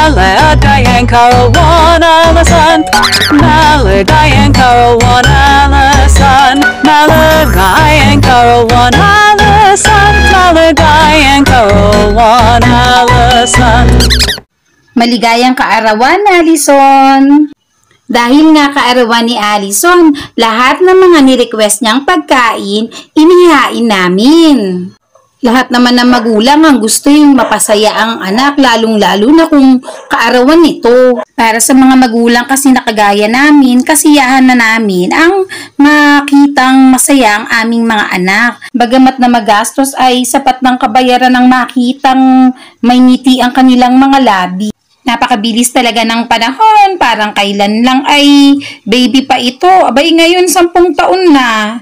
Maligayang karawan alasan, maligayang karawan alasan, maligayang karawan alasan, maligayang karawan alasan. Maligayang kaarawan, Alison! Dahil nga kaarawan ni Alison, lahat ng mga ni-request niyang pagkain, inihain namin. Lahat naman ng magulang ang gusto yung mapasaya ang anak, lalong-lalo na kung kaarawan nito. Para sa mga magulang kasi nakagaya namin, kasiyahan na namin ang makitang masaya ang aming mga anak. Bagamat na magastos ay sapat ng kabayaran ng makitang may ngiti ang kanilang mga labi. Napakabilis talaga ng panahon, parang kailan lang ay baby pa ito. Abay ngayon 10 taon na.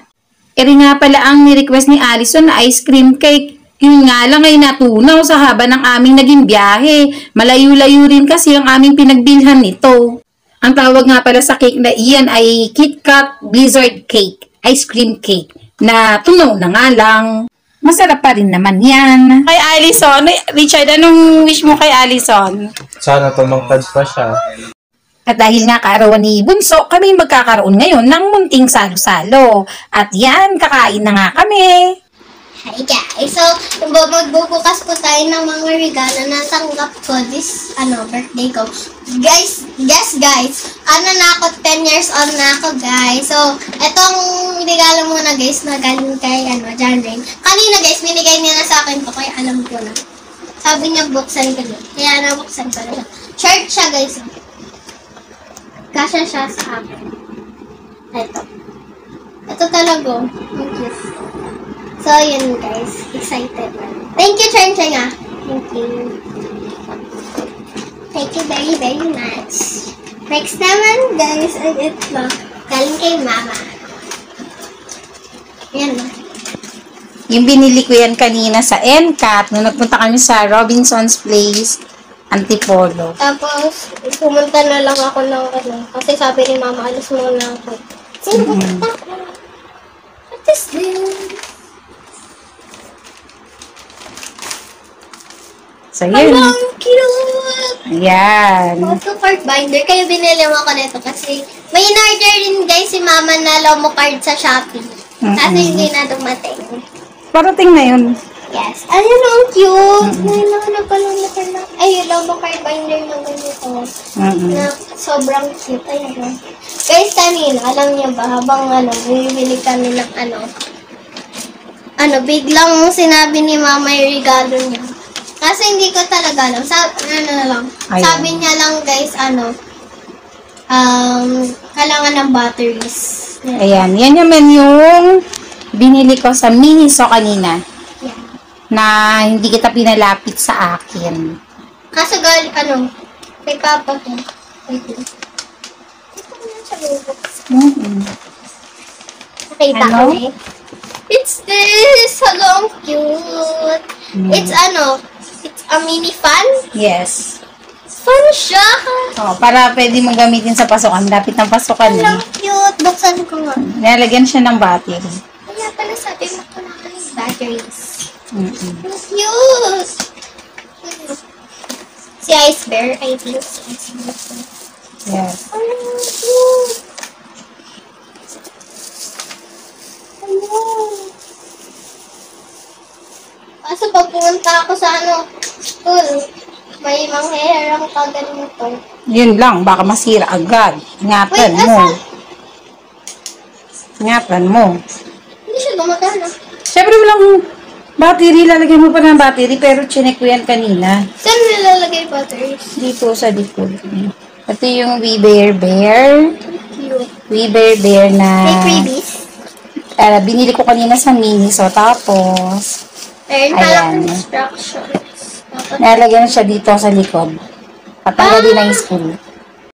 Eri nga pala ang ni-request ni Alison na ice cream cake. Yun nga lang ay natunaw sa haba ng aming naging biyahe. Malayo-layo rin kasi ang aming pinagbilhan nito. Ang tawag nga pala sa cake na iyan ay KitKat Blizzard Cake, ice cream cake, na tunaw na nga lang. Masarap pa rin naman yan. Kay Alison, Richard, anong wish mo kay Alison? Sana tumangkad pa siya. At dahil nga kaarawan ni Bunso, kami magkakaroon ngayon ng munting salo-salo. At yan, kakain na nga kami. Hi guys! So, magbubukas po tayo ng mga regalo na tanggap ko this, birthday ko. Guys, na ako, 10 years old na ako guys. So, etong regalo muna guys na galing kay, John Rain. Kanina guys, binigay niya na sa akin to, kaya alam ko na. Sabi niya, buksan ko na. Kaya nabuksan ko na. Shirt siya guys. Kasya siya sa akin. Ito talaga. Thank you. So, yun guys. Excited. Thank you, Chen Chen ah. Thank you. Thank you very, very much. Next naman guys, ay ito. Galing kay Mama. Yan. Yung binili ko yan kanina sa NCAT, nung nagpunta kami sa Robinson's Place, Antipolo. Tapos, pumunta na lang ako ng kasi sabi ni Mama, alis muna ako. Sino ba? What is this? So, yun. Ang cute! Ayan. Photo card binder. Kaya binili mo ako nito kasi may in-order rin guys si Mama na Lomo card sa Shopee. Kasi hindi na dumating. Parating na yun. Yes. Ayun, ang cute! Ngayon lang napalunod na. Ay, Lomo card binder na ganito. Na sobrang cute. Ayun. Guys, kanina, alam niyo ba, habang bumibili kami ng biglang sinabi ni Mama yung regalo niya. Kasi hindi ko talaga alam. Sabi niya lang guys, kailangan ng batteries. Ayan. Yan naman yung binili ko sa Miniso kanina. Yeah. Na hindi kita pinalapit sa akin. Kaso kay Papa ko. Nakita ko eh. It's this! Hello, ang cute! It's it's a mini fan? Yes. Fun siya! Oh, para pwede mong gamitin sa pasukan. Lapit ng pasukan eh. Hello, cute! Buksan ko nga. Nalagyan siya ng battery. Kaya pala sabi mo ko na yung batteries. Cute! Si Ice Bear, I think. Si Ice Bear. Yes. Cute! Kaso pag pumunta ako sa school, may manghiharang ka ganito. Yun lang, baka masira agad. Ingatan mo. Ingatan mo. Hindi siya gumagana. Siyempre walang battery, lalagyan mo pa ng battery, pero chinek ko yan kanina. Saan nilalagay batteries? Dito sa likod. Ito yung We Bear Bear. Cute. We Bear Bear na May freebies? binili ko kanina sa Miniso. Tapos, Meron palang instructions. nalagyan siya dito sa likod. Patanggalin na yung spool.